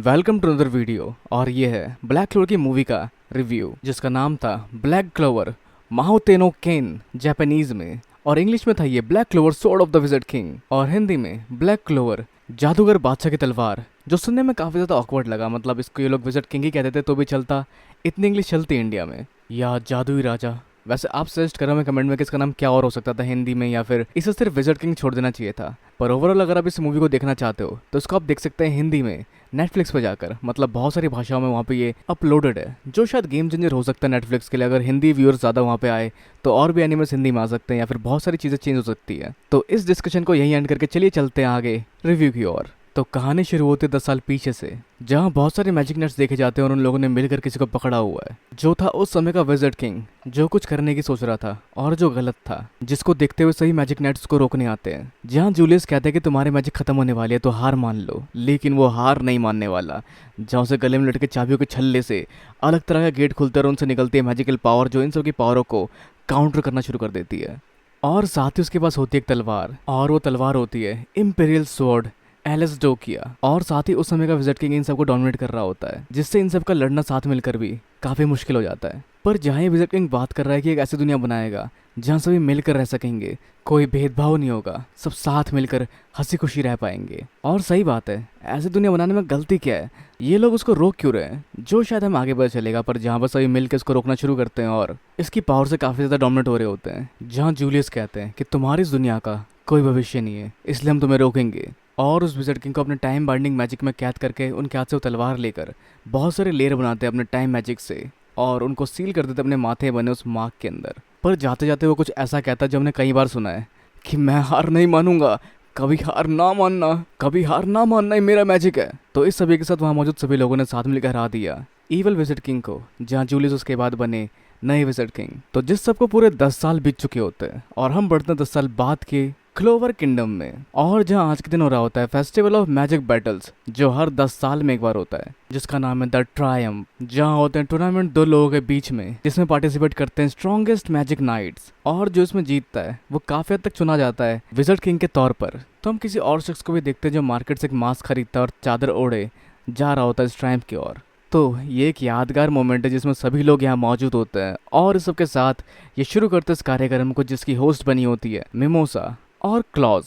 Welcome to another video. और ये है ब्लैक क्लोवर की मूवी का रिव्यू जिसका नाम था ब्लैक क्लोवर माहोतेनो केन जापानीज में, और इंग्लिश में था ये black clover sword of the wizard king, और हिंदी में ब्लैक क्लोवर जादूगर बादशाह की तलवार। जो सुनने में काफ़ी ज़्यादा ऑकवर्ड लगा, मतलब इसको ये लोग विज़र्ड किंग ही कहते थे तो भी चलता, इतनी इंग्लिश चलती इंडिया में, या जादुई राजा। वैसे आप सजेस्ट करो मैं कमेंट में कि इसका नाम क्या और हो सकता था हिंदी में, या फिर इसे सिर्फ विज़र्ड किंग छोड़ देना चाहिए था। पर ओवरऑल अगर आप इस मूवी को देखना चाहते हो तो इसको आप देख सकते हैं हिंदी में नेटफ्लिक्स पे जाकर, मतलब बहुत सारी भाषाओं में वहाँ पे ये अपलोडेड है, जो शायद गेम चेंजर हो सकता है नेटफ्लिक्स के लिए। अगर हिंदी व्यूअर्स ज़्यादा वहाँ पे आए तो और भी एनिमेस हिंदी में आ सकते हैं, या फिर बहुत सारी चीज़ें चेंज हो सकती है। तो इस डिस्कशन को यहीं एंड करके चलिए चलते हैं आगे रिव्यू की ओर। तो कहानी शुरू होती है 10 साल पीछे से, जहाँ बहुत सारे मैजिक नट्स देखे जाते हैं और उन लोगों ने मिलकर किसी को पकड़ा हुआ है, जो था उस समय का विज़र्ड किंग, जो कुछ करने की सोच रहा था और जो गलत था, जिसको देखते हुए सही मैजिक नट्स को रोकने आते हैं। जहाँ जूलियस कहते हैं कि तुम्हारे मैजिक खत्म होने वाली है तो हार मान लो, लेकिन वो हार नहीं मानने वाला। जहाँ उसे गले में लटके चाबियों के छल्ले से अलग तरह का गेट खुलते और उनसे निकलती है मैजिकल पावर, जो इन सब की पावरों को काउंटर करना शुरू कर देती है। और साथ ही उसके पास होती है एक तलवार, और वो तलवार होती है इम्पेरियल स्वॉर्ड एलिस डोकिया। और साथ ही उस समय का विज़र्ड किंग इन सबको डोमिनेट कर रहा होता है, जिससे इन सब का लड़ना साथ मिलकर भी काफी मुश्किल हो जाता है। पर जहाँ ये विज़र्ड किंग बात कर रहा है कि एक ऐसी दुनिया बनाएगा जहाँ सभी मिलकर रह सकेंगे, कोई भेदभाव नहीं होगा, सब साथ मिलकर हंसी खुशी रह पाएंगे। और सही बात है, ऐसी दुनिया बनाने में गलती क्या है, ये लोग उसको रोक क्यों रहे हैं, जो शायद हम आगे पता चलेगा। पर जहाँ पर सभी मिलकर इसको रोकना शुरू करते हैं और इसकी पावर से काफी ज्यादा डोमिनेट हो रहे होते हैं, जहाँ जूलियस कहते हैं कि तुम्हारी इस दुनिया का कोई भविष्य नहीं है, इसलिए हम तुम्हें रोकेंगे। और उस विज़र्ड किंग को अपने टाइम बाइंडिंग मैजिक में कैद करके उनके हाथ से वो तलवार लेकर बहुत सारे लेयर बनाते हैं अपने टाइम मैजिक से, और उनको सील कर देते अपने माथे बने उस मार्क के अंदर। पर जाते जाते वो कुछ ऐसा कहता है जो हमने कई बार सुना है कि मैं हार नहीं मानूंगा, कभी हार ना मानना, कभी हार ना मानना ही मेरा मैजिक है। तो इस सभी के साथ वहाँ मौजूद सभी लोगों ने साथ मिलकर हरा दिया ईवल विज़र्ड किंग को, जहाँ जूलियस उसके बाद बने नए विज़र्ड किंग। तो जिस सबको पूरे 10 साल बीत चुके होते हैं और हम बढ़ते हैं 10 साल बाद के क्लोवर किंगडम में, और जहाँ आज के दिन हो रहा होता है फेस्टिवल ऑफ मैजिक बैटल्स, जो हर 10 साल में एक बार होता है, जिसका नाम है द ट्रायम्फ। जहाँ होते हैं टूर्नामेंट दो लोगों के बीच में, जिसमें पार्टिसिपेट करते हैं स्ट्रॉन्गेस्ट मैजिक नाइट्स, और जो इसमें जीतता है वो काफी हद तक चुना जाता है विज़र्ड किंग के तौर पर। तो हम किसी और शख्स को भी देखते हैं जो मार्केट से एक मास्क खरीदता है और चादर ओढ़े जा रहा होता है इस ट्रायम्फ की ओर। तो ये एक यादगार मोमेंट है जिसमें सभी लोग यहाँ मौजूद होते हैं, और इस सबके साथ ये शुरू करते हैं इस कार्यक्रम को, जिसकी होस्ट बनी होती है मिमोसा और क्लॉज।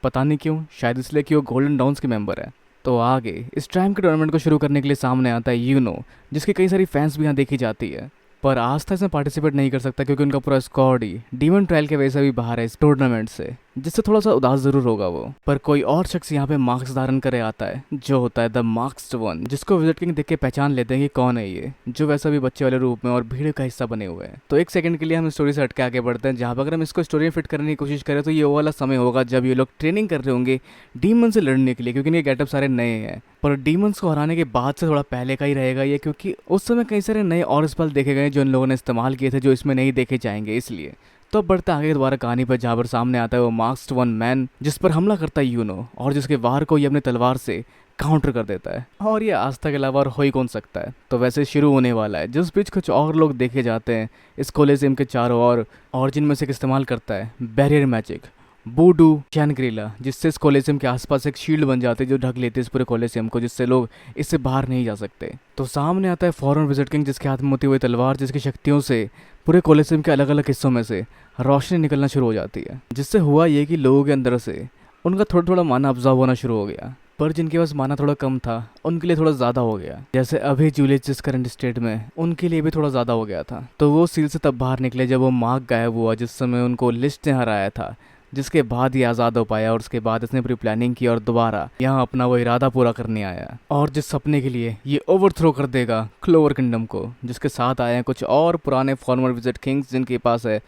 पता नहीं क्यों, शायद इसलिए कि वो गोल्डन डाउन्स के मेंबर है। तो आगे इस टाइम के टूर्नामेंट को शुरू करने के लिए सामने आता है यूनो, जिसकी कई सारी फैंस भी यहाँ देखी जाती है। पर आज तक इसमें पार्टिसिपेट नहीं कर सकता क्योंकि उनका पूरा स्क्वाड ही डीमन ट्रायल के वजह से भी बाहर है इस टूर्नामेंट से, जिससे थोड़ा सा उदास जरूर होगा वो। पर कोई और शख्स यहाँ पे मार्क्स धारण करे आता है, जो होता है द मार्क्स्ड वन, जिसको विज़र्ड किंग देख के पहचान लेते हैं कि कौन है ये, जो वैसा भी बच्चे वाले रूप में और भीड़ का हिस्सा बने हुए हैं। तो एक सेकंड के लिए हम स्टोरी से हटके आगे बढ़ते हैं, जहाँ पर अगर हम इसको स्टोरी में फिट करने की कोशिश करें तो ये वो वाला समय होगा जब ये लोग ट्रेनिंग कर रहे होंगे डीमन से लड़ने के लिए, क्योंकि ये गेटअप सारे नए हैं। पर डीमंस को हराने के बाद से थोड़ा पहले का ही रहेगा ये, क्योंकि उस समय कई सारे नए और स्पेल देखे गए जो इन लोगों ने इस्तेमाल किए थे, जो इसमें नहीं देखे जाएंगे। इसलिए तो अब बढ़ते आगे दोबारा कहानी पर, जहाँ पर सामने आता है वो मास्क्ड वन मैन, जिस पर हमला करता है यूनो, और जिसके वार को ये अपने तलवार से काउंटर कर देता है। और ये आस्था के अलावा और हो ही कौन सकता है। तो वैसे शुरू होने वाला है, जिस बीच कुछ और लोग देखे जाते हैं इस कोलिसियम के चारों ओर, और जिनमें से एक इस्तेमाल करता है बैरियर मैजिक बूडू शैनग्रीला, जिससे इस कोलिसियम के आसपास एक शील्ड बन जाती है जो ढक लेती है इस पूरे कोलिसियम को, जिससे लोग इससे बाहर नहीं जा सकते। तो सामने आता है फॉरेन विज़र्ड किंग, जिसके हाथ में होती हुई तलवार, जिसकी शक्तियों से पूरे कोलिसियम के अलग अलग हिस्सों में से रोशनी निकलना शुरू हो जाती है। जिससे हुआ ये कि लोगों के अंदर से उनका थोड़ा थोड़ा माना अब्जॉर्व होना शुरू हो गया। पर जिनके पास माना थोड़ा कम था उनके लिए थोड़ा ज़्यादा हो गया, जैसे अभी जूलियस जिस करंट स्टेट में, उनके लिए भी थोड़ा ज़्यादा हो गया था। तो वो सील से तब बाहर निकले जब वो मार्क गायब हुआ, जिस समय उनको लिस्ट ने हराया था, जिसके बाद ये आज़ाद हो पाया, और उसके बाद इसने पूरी प्लानिंग की और दोबारा यहाँ अपना वो इरादा पूरा करने आया, और जिस सपने के लिए ये ओवरथ्रो कर देगा क्लोवर किंगडम को, जिसके साथ आए हैं कुछ और पुराने फॉर्मर विज़र्ड किंग्स जिनके पास है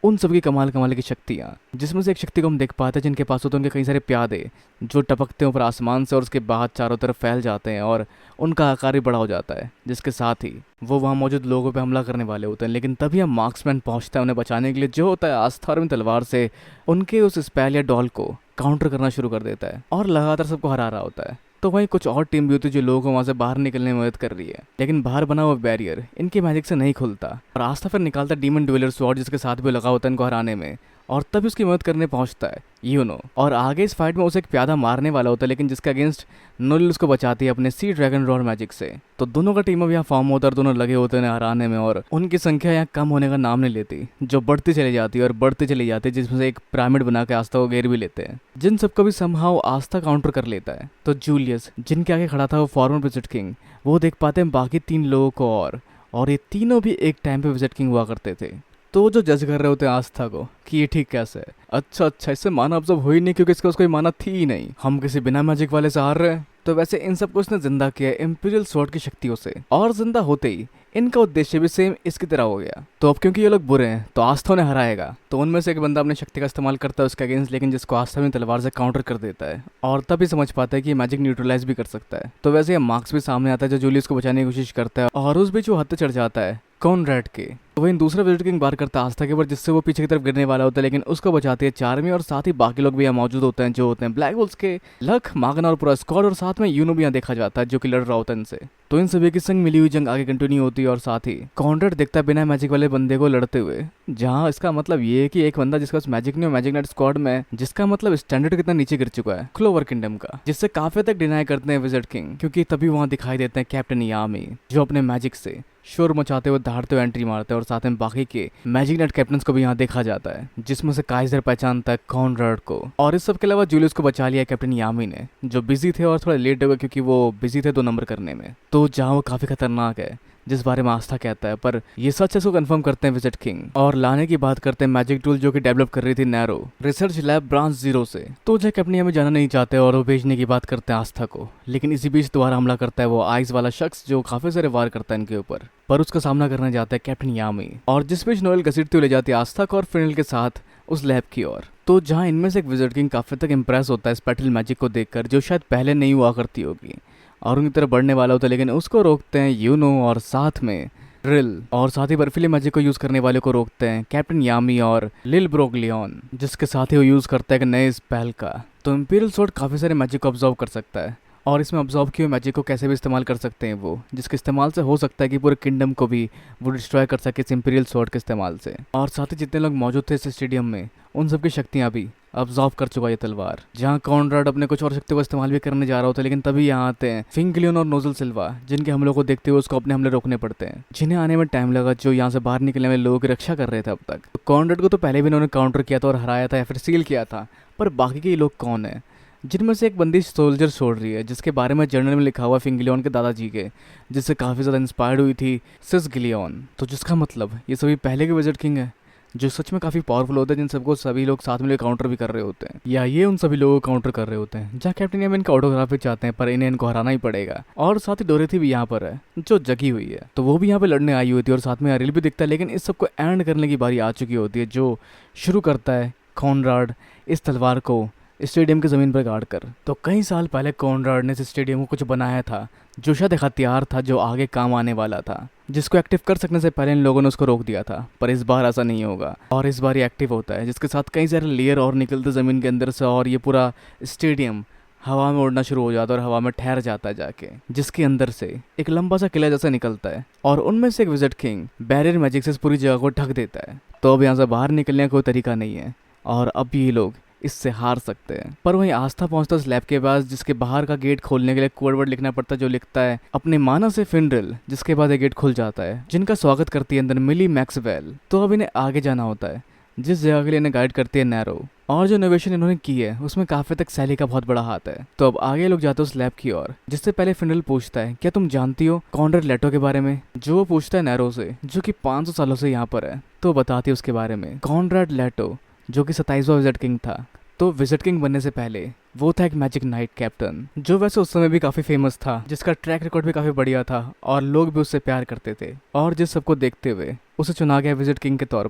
उन सबकी कमाल कमाल की शक्तियाँ, जिसमें से एक शक्ति को हम देख पाते हैं जिनके पास होते हैं उनके कई सारे प्यादे जो टपकते हैं ऊपर आसमान से, और उसके बाद चारों तरफ फैल जाते हैं और उनका आकार भी बड़ा हो जाता है, जिसके साथ ही वो वहाँ मौजूद लोगों पे हमला करने वाले होते हैं। लेकिन तभी हम मार्क्समैन पहुँचता है उन्हें बचाने के लिए, जो होता है आस्था और तलवार से उनके उस स्पेल या डॉल को काउंटर करना शुरू कर देता है और लगातार सबको हरा रहा होता है। तो वहीं कुछ और टीम भी होती है जो लोगों को वहाँ से बाहर निकलने में मदद कर रही है, लेकिन बाहर बना हुआ बैरियर इनके मैजिक से नहीं खुलता, और आस्था फिर निकालता डीमन ड्वेलर स्वॉर्ड, जिसके साथ भी लगा होता है इनको हराने में, और तभी उसकी मदद करने पहुंचता है यूनो। और आगे इस फाइट में उसे एक प्यादा मारने वाला होता है, लेकिन जिसके अगेंस्ट नोएल उसको बचाती है अपने सी ड्रैगन रॉड मैजिक से। तो दोनों का टीम अब यहाँ फॉर्म होता है और दोनों लगे होते हैं हराने में, और उनकी संख्या यहाँ कम होने का नाम नहीं लेती, जो बढ़ती चली जाती है और बढ़ती चली जाती है, जिसमें से एक पिरामिड बना के आस्था को घेर भी लेते हैं, जिन सबको भी समहाउ आस्था काउंटर कर लेता है। तो जूलियस जिनके आगे खड़ा था वो फॉर्मर विजिट किंग, वो देख पाते हैं बाकी 3 लोगों को, और ये तीनों भी एक टाइम पे विजिट किंग हुआ करते थे। तो जो जज कर रहे होते हैं आस्था को कि ये ठीक कैसे है, अच्छा इससे माना ऑब्जर्व हो ही नहीं, क्योंकि इसका कोई माना थी ही नहीं, हम किसी बिना मैजिक वाले से हार रहे हैं। तो वैसे इन सबको इसने जिंदा किया इंपीरियल स्वॉर्ड की शक्तियों से, और जिंदा होते ही इनका उद्देश्य भी सेम इसकी तरह हो गया। तो अब क्योंकि ये लोग बुरे हैं तो आस्था ने हराएगा, तो उनमें से एक बंदा अपनी शक्ति का इस्तेमाल करता है उसके अगेंस्ट, लेकिन जिसको आस्था में तलवार से काउंटर कर देता है, और तभी समझ पाता है कि मैजिक न्यूट्रलाइज भी कर सकता है। तो वैसे ये मार्क्स भी सामने आता है जो जूलियस को बचाने की कोशिश करता है, और उस बीच वो हद चढ़ जाता है कॉनरैड के। तो वहीं दूसरा विजिट किंग बार करता है आस्था के ऊपर, जिससे वो पीछे की तरफ गिरने वाला होता है, लेकिन उसको बचाती है चार्मी, और साथ ही बाकी लोग भी यहाँ मौजूद होते हैं जो होते हैं ब्लैक वुल्स के लक, मागना और पूरा स्क्वाड, और साथ में यूनो भी यहाँ देखा जाता है जो कि लड़ रहा होता है इनसे। तो इन सभी की संग मिली हुई जंग आगे कंटिन्यू होती है, और साथ ही कॉनरैड देखता है बिना मैजिक वाले बंदे को लड़ते हुए, जहाँ इसका मतलब ये है कि एक बंदा जिसका मैजिक नहीं हो मैजिक नाइट स्क्वाड में, जिसका मतलब स्टैंडर्ड कितना नीचे गिर चुका है क्लोवर किंगडम का, जिससे काफी तक डिनाई करते हैं विजिट किंग, क्योंकि तभी वहाँ दिखाई देते हैं कैप्टन यामी, जो अपने मैजिक से शोर मचाते हुए दहाड़ते हुए एंट्री मारते हैं, और साथ में बाकी के मैजिक नाइट कैप्टन्स को भी यहाँ देखा जाता है, जिसमें से काइजर पहचानता है कॉनरैड को। और इस सब के अलावा जूलियस को बचा लिया कैप्टन यामी ने, जो बिजी थे और थोड़ा लेट हो गए क्योंकि वो बिजी थे 2 नंबर करने में। तो जहाँ वो काफी खतरनाक है, जिस बारे में आस्था कहता है, पर ये सच है, इसको कंफर्म करते हैं विजिट किंग, और लाने की बात करते हैं मैजिक टूल जो कि डेवलप कर रही थी नैरो रिसर्च लैब ब्रांच 0 से। तो जैक अपनी हमें जाना नहीं चाहते और वो भेजने की बात करते हैं आस्था को, लेकिन इसी बीच दोबारा हमला करता है वो आइस वाला शख्स जो काफी सारे वार करता है इनके ऊपर, पर उसका सामना करने जाता है कैप्टन यामी, और जिस बीच नोएल घसीटते हुए ले जाती है आस्था को और फिनल के साथ उस लैब की ओर। तो जहाँ इनमें से एक विजिट किंग काफी तक इम्प्रेस होता है इस पेटल मैजिक को देखकर, जो शायद पहले नहीं हुआ करती होगी, और उनकी तरफ बढ़ने वाला होता है, लेकिन उसको रोकते हैं यूनो, और साथ में ड्रिल, और साथ ही बर्फीले मैजिक को यूज करने वाले को रोकते हैं कैप्टन यामी और लिल ब्रोगलियन, जिसके साथ ही वो यूज करता है एक नए स्पेल का। तो इंपीरियल स्वॉर्ड काफी सारे मैजिक को ऑब्जर्व कर सकता है, और इसमें ऑब्जर्व किए मैजिक को कैसे भी इस्तेमाल कर सकते हैं वो, जिसके इस्तेमाल से हो सकता है कि पूरे किंगडम को भी वो डिस्ट्रॉय कर सके इस इंपीरियल स्वॉर्ड के इस्तेमाल से। और साथ ही जितने लोग मौजूद थे इस स्टेडियम में, उन सबकी शक्तियां भी ऑब्जर्व कर चुका ये तलवार। जहाँ कॉनरैड अपने कुछ और शक्तियों को इस्तेमाल भी करने जा रहा होता है, लेकिन तभी यहाँ आते हैं फिंगलियन और नोजल सिल्वा, जिनके हमलों को देखते हुए उसको अपने हमले रोकने पड़ते हैं, जिन्हें आने में टाइम लगा, जो यहाँ से बाहर निकलने में लोगों की रक्षा कर रहे थे अब तक। तो कॉनरैड को तो पहले भी इन्होंने काउंटर किया था और हराया था या फिर सील किया था, पर बाकी के लोग कौन है, जिनमें से एक बंदी सोल्जर छोड़ रही है, जिसके बारे में जर्नल में लिखा हुआ फिंगलियन के दादाजी के, जिससे काफ़ी ज़्यादा इंस्पायर्ड हुई थी सिस गिलियन। तो जिसका मतलब ये सभी पहले के विजिट किंग है, जो सच में काफ़ी पावरफुल होते हैं, जिन सबको सभी लोग साथ में काउंटर भी कर रहे होते हैं, या ये उन सभी लोगों को काउंटर कर रहे होते हैं। जहाँ कैप्टन यामी इनका ऑटोग्राफ भी चाहते हैं, पर इन्हें इनको हराना ही पड़ेगा। और साथ ही डोरेथी भी यहाँ पर है जो जगी हुई है, तो वो भी यहाँ पे लड़ने आई हुई थी, और साथ में अरिल भी दिखता है, लेकिन इस सबको एंड करने की बारी आ चुकी होती है, जो शुरू करता है कॉनरैड इस तलवार को स्टेडियम की ज़मीन पर गाड़ कर। तो कई साल पहले कॉनरैड ने इस स्टेडियम को कुछ बनाया था, जो शायद एक हथियार था जो आगे काम आने वाला था, जिसको एक्टिव कर सकने से पहले इन लोगों ने उसको रोक दिया था। पर इस बार ऐसा नहीं होगा, और इस बार ये एक्टिव होता है, जिसके साथ कई सारे लेयर और निकलते ज़मीन के अंदर से, और ये पूरा स्टेडियम हवा में उड़ना शुरू हो जाता है और हवा में ठहर जाता है जाके, जिसके अंदर से एक लंबा सा किला जैसा निकलता है, और उनमें से एक विजिट किंग बैरियर मैजिक से इस पूरी जगह को ढक देता है। तो अब यहाँ से बाहर निकलने का कोई तरीका नहीं है, और अब ये लोग इससे हार सकते हैं। पर वहीं आस्था पहुंचता है स्लैब के पास, जिसके बाहर का गेट खोलने के लिए कोड वर्ड लिखना पड़ता है, जो लिखता है अपने माना से फिनड्रिल, जिसके बाद ये गेट खुल जाता है, जिनका स्वागत करती है अंदर मिली मैक्सवेल। तो अब इन्हें आगे जाना होता है, जिस जगह के लिए इन्हें गाइड करती है नैरो, और जो इनोवेशन इन्होंने की है उसमें काफी तक सैली का बहुत बड़ा हाथ है। तो अब आगे लोग जाते हो स्लैब की ओर, जिससे पहले फिनड्रिल पूछता है क्या तुम जानती हो कॉनरैड लेटो के बारे में, जो वो पूछता है नैरो से, जो कि 500 सालों से यहाँ पर है। तो बताती है उसके बारे में। कॉनरैड लेटो जो कि 27वां विजिट किंग था, तो विजिट किंग बनने से पहले वो था एक मैजिक नाइट कैप्टन, जो वैसे उस समय भी काफी फेमस था, जिसका ट्रैक रिकॉर्ड भी काफी बढ़िया था, और लोग भी उससे प्यार करते थे, और जिस सबको देखते हुए उसे चुना गया विजिट किंग के तौर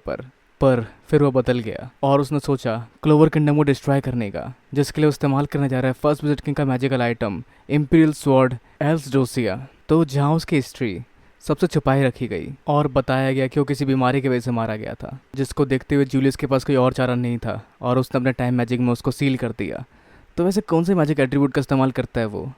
पर फिर वो बदल गया, और उसने सोचा क्लोवर किंगडम को डिस्ट्रॉय करने का, जिसके लिए इस्तेमाल करने जा रहा है फर्स्ट विजिट किंग का मैजिकल आइटम इंपीरियल स्वॉर्ड एल्स डोसिया। तो जहाँ उसकी हिस्ट्री सबसे छुपाई रखी गई, और बताया गया कि वो किसी बीमारी की वजह से मारा गया था, जिसको देखते हुए जूलियस के पास कोई और चारा नहीं था, और उसने अपने टाइम मैजिक में उसको सील कर दिया। तो वैसे कौन से मैजिक एट्रीब्यूट का इस्तेमाल करता है वो?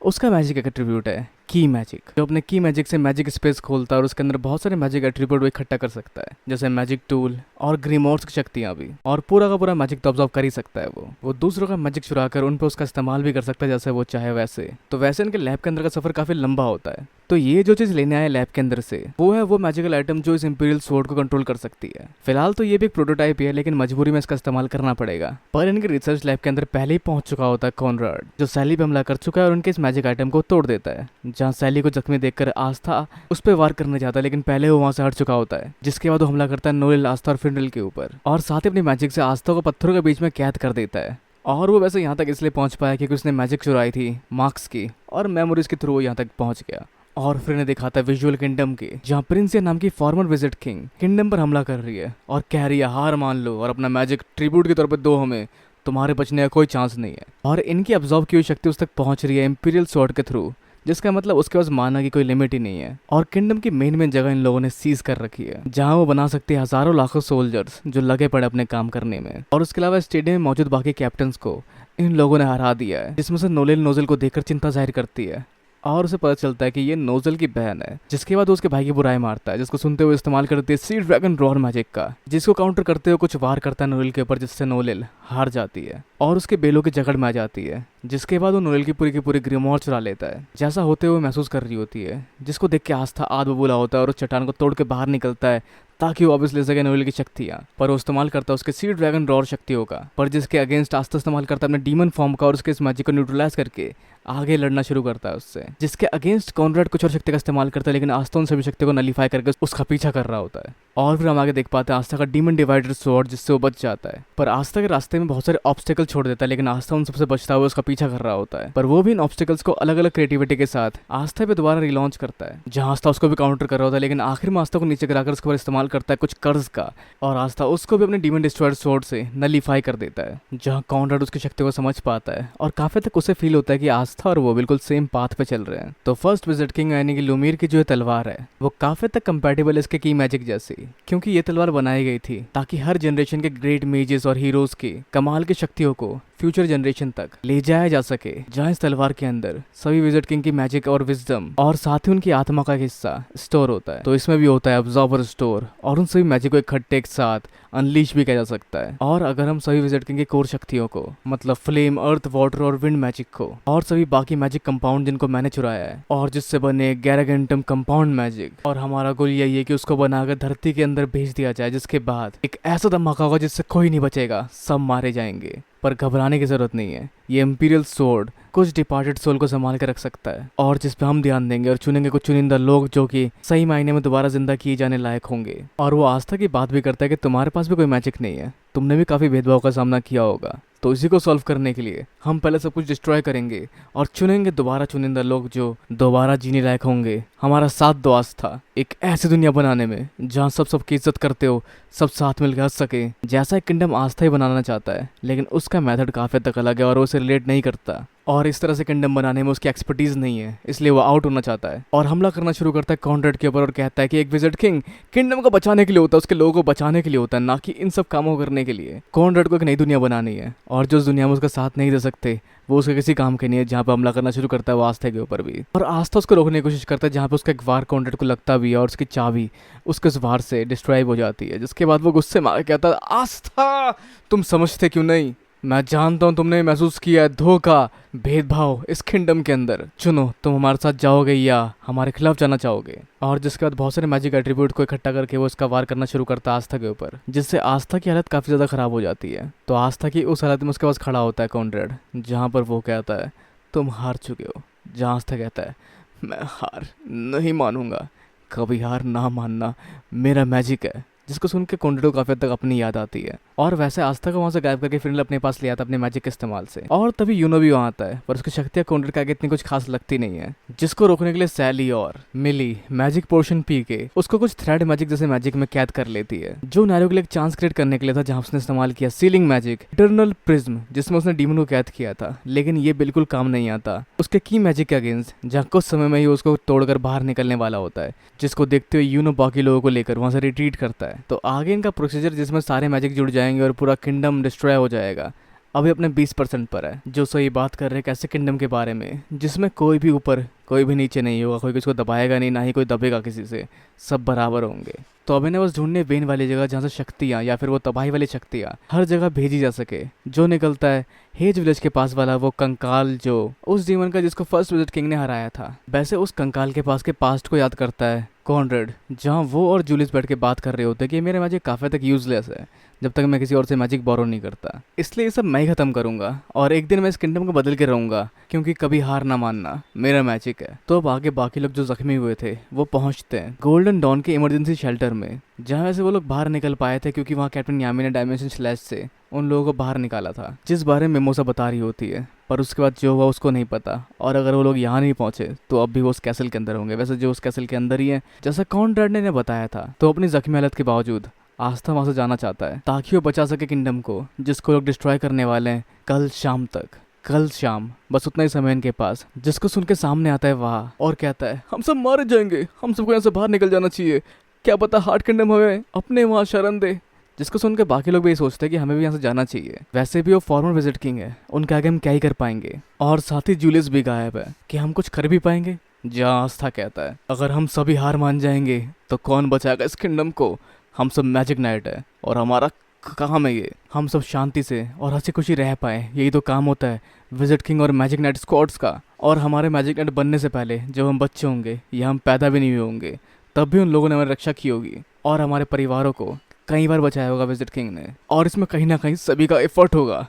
उसका मैजिक एट्रीब्यूट है की मैजिक, जो अपने की मैजिक से मैजिक स्पेस खोलता है और उसके अंदर बहुत सारे मैजिक एट्रीब्यूट वो इकट्ठा कर सकता है, जैसे मैजिक टूल और ग्रीमोर्स की शक्तियां भी। और पूरा का पूरा मैजिक तो ऑब्जर्व कर ही सकता है वो दूसरों का मैजिक चुरा कर उन पर उसका इस्तेमाल भी कर सकता है जैसे वो चाहे वैसे। तो वैसे इनके लैब के अंदर का सफर काफी लंबा होता है। तो ये जो चीज लेने आए लैब के अंदर से वो है वो मैजिकल आइटम जो इस इंपीरियल स्वॉर्ड को कंट्रोल कर सकती है। फिलहाल तो ये भी एक प्रोटोटाइप ही है, लेकिन मजबूरी में इसका इस्तेमाल करना पड़ेगा। पर इनके रिसर्च लैब के अंदर पहले ही पहुंच चुका होता है कॉनराड, जो सैली पे हमला कर चुका है और उनके इस मैजिक आइटम को तोड़ देता है। जहाँ सैली को जख्मी देखकर आस्था उस पर वार करने जाता है, लेकिन पहले वो वहां से हट चुका होता है, जिसके बाद वो हमला करता है नोएल, आस्था और फिनरल के ऊपर, और साथ ही अपनी मैजिक से आस्था को पत्थरों के बीच में कैद कर देता है। और वो वैसे यहाँ तक इसलिए पहुंच पाया क्योंकि उसने मैजिक चुराई थी मार्क्स की, और मेमोरीज के थ्रू वो यहाँ तक पहुंच गया। और फिर इन्हें दिखाता है विजुअल किंगडम की, जहाँ प्रिंसिया नाम की फॉर्मर विजिट किंग किंगडम पर हमला कर रही है और कह रही है हार मान लो और अपना मैजिक ट्रिब्यूट के तौर पर दो हमें, तुम्हारे बचने का कोई चांस नहीं है। और इनकी ऑब्जर्व की हुई शक्ति उस तक पहुंच रही है इंपीरियल स्वॉर्ड के थ्रू, जिसका मतलब उसके पास माना की कोई लिमिट ही नहीं है। और किंगडम की मेन जगह इन लोगों ने सीज कर रखी है, जहां वो बना सकते हैं हजारों लाखों सोल्जर्स जो लगे पड़े अपने काम करने में। और उसके अलावा स्टेडियम में मौजूद बाकी कैप्टन्स को इन लोगों ने हरा दिया है, जिसमें से नोलेल नोजल को देखकर चिंता जाहिर करती है और उसे पता चलता है कि ये नोजल की बहन है। जिसके बाद वो उसके भाई की बुराई मारता है, जिसको सुनते हुए इस्तेमाल करती है सी ड्रैगन रॉर मैजिक का, जिसको काउंटर करते हुए कुछ वार करता है नोलेल के ऊपर, जिससे नोलेल हार जाती है और उसके बेलों की जकड़ में आ जाती है। जिसके बाद वो नोलेल की पूरी ग्रीमोर चुरा लेता है, जैसा होते हुए महसूस कर रही होती है, जिसको देख के आस्था आद बबूला होता है और उस चट्टान को तोड़ के बाहर निकलता है ताकि वो वापस ले सके नोएल की शक्तियां। पर वो इस्तेमाल करता है उसके सी ड्रैगन रॉर शक्तियों का, पर जिसके अगेंस्ट आस्था इस्तेमाल करता है अपने डीमन फॉर्म का और उसके इस मैजिक को न्यूट्रलाइज करके आगे लड़ना शुरू करता है उससे। जिसके अगेंस्ट कॉनराड कुछ और शक्ति का इस्तेमाल करता है, लेकिन आस्था उन सभी शक्तियों को नलीफाई करके उसका पीछा कर रहा होता है। और फिर हम आगे देख पाते हैं आस्था का डीमन डिवाइडर स्वॉर्ड, जिससे वो बच जाता है। पर आस्था के रास्ते में बहुत सारे ऑब्स्टेकल छोड़ देता है, लेकिन आस्था उन सबसे बचता हुआ उसका पीछा कर रहा होता है। पर वो भी इन ऑब्स्टेकल्स को अलग अलग क्रिएटिविटी के साथ आस्था पे दोबारा रिलॉन्च करता है, जहां आस्था उसको भी काउंटर कर रहा होता है, लेकिन आखिर में आस्था को नीचे गिराकर उसके ऊपर इस्तेमाल करता है कुछ कर्ज का, और आस्था उसको भी अपने डीमन डिस्ट्रॉयर स्वॉर्ड से नलीफाई कर देता है। जहां कॉनराड उसकी शक्ति को समझ पाता है और काफी तक उसे फील होता है कि आस्था और वो बिल्कुल सेम पाथ पे चल रहे हैं। तो फर्स्ट विजिट किंग यानी कि लुमीर की जो तलवार है वो काफी तक कंपैटिबल है इसके की मैजिक जैसी, क्योंकि ये तलवार बनाई गई थी ताकि हर जनरेशन के ग्रेट मेजेस और हीरोज की कमाल की शक्तियों को फ्यूचर जनरेशन तक ले जाया जा सके। जहां इस तलवार के अंदर सभी विजिट किंग की मैजिक और विजडम और साथ ही उनकी आत्मा का हिस्सा स्टोर होता है। तो इसमें भी होता है ऑब्जर्वर स्टोर, और उन सभी मैजिक को इकट्ठे एक साथ अनलीश भी किया जा सकता है। और अगर हम सभी विजिट किंग की कोर शक्तियों को, मतलब फ्लेम, अर्थ, वाटर और विंड मैजिक को, और सभी बाकी मैजिक कंपाउंड जिनको मैंने चुराया है, और जिससे बने गैरागेंटम कंपाउंड मैजिक, और हमारा गोल यही है कि उसको बनाकर धरती के अंदर भेज दिया जाए, जिसके बाद एक ऐसा धमाका होगा जिससे कोई नहीं बचेगा, सब मारे जाएंगे। पर घबराने की जरूरत नहीं है, ये इंपीरियल स्वॉर्ड कुछ डिपार्टेड सोल को संभाल के रख सकता है, और जिस पे हम ध्यान देंगे और चुनेंगे कुछ चुनिंदा लोग जो कि सही मायने में दोबारा जिंदा किए जाने लायक होंगे। और वो आस्था की बात भी करता है कि तुम्हारे पास भी कोई मैजिक नहीं है, तुमने भी काफी भेदभाव का सामना किया होगा, तो इसी को सॉल्व करने के लिए हम पहले सब कुछ डिस्ट्रॉय करेंगे और चुनेंगे दोबारा चुनिंदा लोग जो दोबारा जीने लायक होंगे। हमारा साथ दो आस्था, एक ऐसी दुनिया बनाने में जहाँ सब सबकी इज्जत करते हो, सब साथ मिलकर हंस सके। जैसा एक किंगडम आस्था ही बनाना चाहता है, लेकिन उसका मेथड काफी तक अलग है और वो उसे रिलेट नहीं करता, और इस तरह से किंगडम बनाने में उसकी एक्सपर्टीज नहीं है, इसलिए वो आउट होना चाहता है और हमला करना शुरू करता है कॉनराड के ऊपर और कहता है कि एक विजिट किंग किंगडम को बचाने के लिए होता है, उसके लोगों को बचाने के लिए होता है, ना कि इन सब कामों को करने के लिए। कॉनराड को एक नई दुनिया बनानी है, और जो उस दुनिया में उसका साथ नहीं दे सकते वो उसके किसी काम के नहीं है। जहाँ पे हमला करना शुरू करता है वो आस्था के ऊपर भी, और आस्था उसको रोकने की कोशिश करता है, जहाँ पे उसका एक वार कॉन्ट्रैक्ट को लगता भी है और उसकी चाबी उसके उस वार से डिस्ट्रॉय हो जाती है। जिसके बाद वो गुस्से में आके कहता है आस्था तुम समझते क्यों नहीं, मैं जानता हूँ तुमने महसूस किया है धोखा, भेदभाव इस किंगडम के अंदर, चुनो तुम हमारे साथ जाओगे या हमारे खिलाफ जाना चाहोगे। और जिसके बाद बहुत सारे मैजिक एट्रीब्यूट को इकट्ठा करके वो इसका वार करना शुरू करता है आस्था के ऊपर, जिससे आस्था की हालत काफी ज्यादा खराब हो जाती है। तो आस्था की उस हालत में उसके पास खड़ा होता है कॉनराड, जहाँ पर वो कहता है तुम हार चुके हो। जहाँ आस्था कहता है मैं हार नहीं मानूंगा, कभी हार ना मानना मेरा मैजिक है। जिसको सुन के कॉनराड को काफी हद तक अपनी याद आती है, और वैसे आस्था को वहां से गायब करके फिनरल अपने पास ले आता अपने मैजिक के इस्तेमाल से। और तभी यूनो भी वहां आता है, पर उसकी शक्तियां कॉनराड के आगे इतनी कुछ खास लगती नहीं है, जिसको रोकने के लिए सैली और मिली मैजिक पोर्शन पी के उसको कुछ थ्रेड मैजिक जैसे मैजिक में कैद कर लेती है, जो नैरो के लिए एक चांस क्रिएट करने के लिए था, जहां उसने इस्तेमाल किया सीलिंग मैजिक इटर्नल प्रिज्म, जिसमें उसने डीमन को कैद किया था। लेकिन ये बिल्कुल काम नहीं आता उसके की मैजिक के अगेंस्ट, जहाँ कुछ समय में ही उसको तोड़कर बाहर निकलने वाला होता है, जिसको देखते हुए यूनो बाकी लोगों को लेकर वहां से रिट्रीट करता है। तो आगे इनका प्रोसीजर जिसमें सारे मैजिक जुड़ जाएंगे और पूरा किंगडम डिस्ट्रॉय हो जाएगा, अभी अपने 20% पर है, जो सही बात कर रहे हैं एक ऐसे किंगडम के बारे में जिसमें कोई भी ऊपर कोई भी नीचे नहीं होगा, कोई किसी को दबाएगा नहीं, ना ही कोई दबेगा किसी से, सब बराबर होंगे। तो अभी ने बस ढूंढने वेन वाली जगह जहाँ से शक्तियाँ या फिर वो तबाही वाली शक्तियाँ हर जगह भेजी जा सके। जो निकलता है हेज विलेज के पास वाला वो कंकाल, जो उस डीमन का जिसको फर्स्ट विजिट किंग ने हराया था। वैसे उस कंकाल के पास के पास्ट को याद करता है कॉनरेड, जहाँ वो और जूलियस बैठ के बात कर रहे होते हैं कि मेरा मैजिक काफ़ी तक यूजलेस है जब तक मैं किसी और से मैजिक बोरो नहीं करता, इसलिए ये सब मैं ही खत्म करूंगा और एक दिन मैं इस किंगडम को बदल के रहूंगा, क्योंकि कभी हार ना मानना मेरा मैजिक है। तो अब आगे बाकी लोग जो जख्मी हुए थे वो पहुंचते हैं गोल्डन डॉन के इमरजेंसी शेल्टर में, जहाँ से वो लोग बाहर निकल पाए थे क्योंकि वहाँ कैप्टन यामी ने डायमेंशन स्लैश से उन लोगों को बाहर निकाला था, जिस बारे में मिमोसा बता रही होती है। पर उसके बाद जो हुआ उसको नहीं पता, और अगर वो लोग यहाँ नहीं पहुंचे तो अब भी वो उस कैसल के अंदर होंगे। वैसे जो उस कैसल के अंदर ही है जैसा कॉनरेड ने बताया था। तो अपनी जख्मी हालत के बावजूद आस्था वहां से जाना चाहता है ताकि वो बचा सके किंगडम को, जिसको लोग डिस्ट्रॉय करने वाले हैं कल शाम तक। कल शाम बस उतना ही समय इनके पास, जिसको सुन के सामने आता है वहाँ और कहता है हम सब मारे जाएंगे, हम सबको यहाँ से बाहर निकल जाना चाहिए, क्या पता हार्ट किंगडम हमें अपने वहाँ शरण दे। जिसको सुन के बाकी लोग भी ये सोचते हैं कि हमें भी यहाँ से जाना चाहिए। वैसे भी वो फॉर्मर विजिट किंग है, उनके आगे हम क्या ही कर पाएंगे। और साथ ही जूलियस भी गायब है कि हम कुछ कर भी पाएंगे। जहाँ आस्था कहता है अगर हम सभी हार मान जाएंगे तो कौन बचाएगा इस किंगडम को, हम सब मैजिक नाइट है और हमारा काम है ये, हम सब शांति से और हंसी खुशी रह पाए, यही तो काम होता है विजिट किंग और मैजिक नाइट स्क्वाड्स का। और हमारे मैजिक नाइट बनने से पहले जब हम बच्चे होंगे या हम पैदा भी नहीं हुए होंगे तब भी उन लोगों ने हमारी रक्षा की होगी और हमारे परिवारों को कई बार बचाया होगा विजिट किंग ने, और इसमें कहीं ना कहीं सभी का एफर्ट होगा।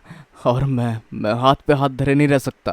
और मैं हाथ पे हाथ धरे नहीं रह सकता,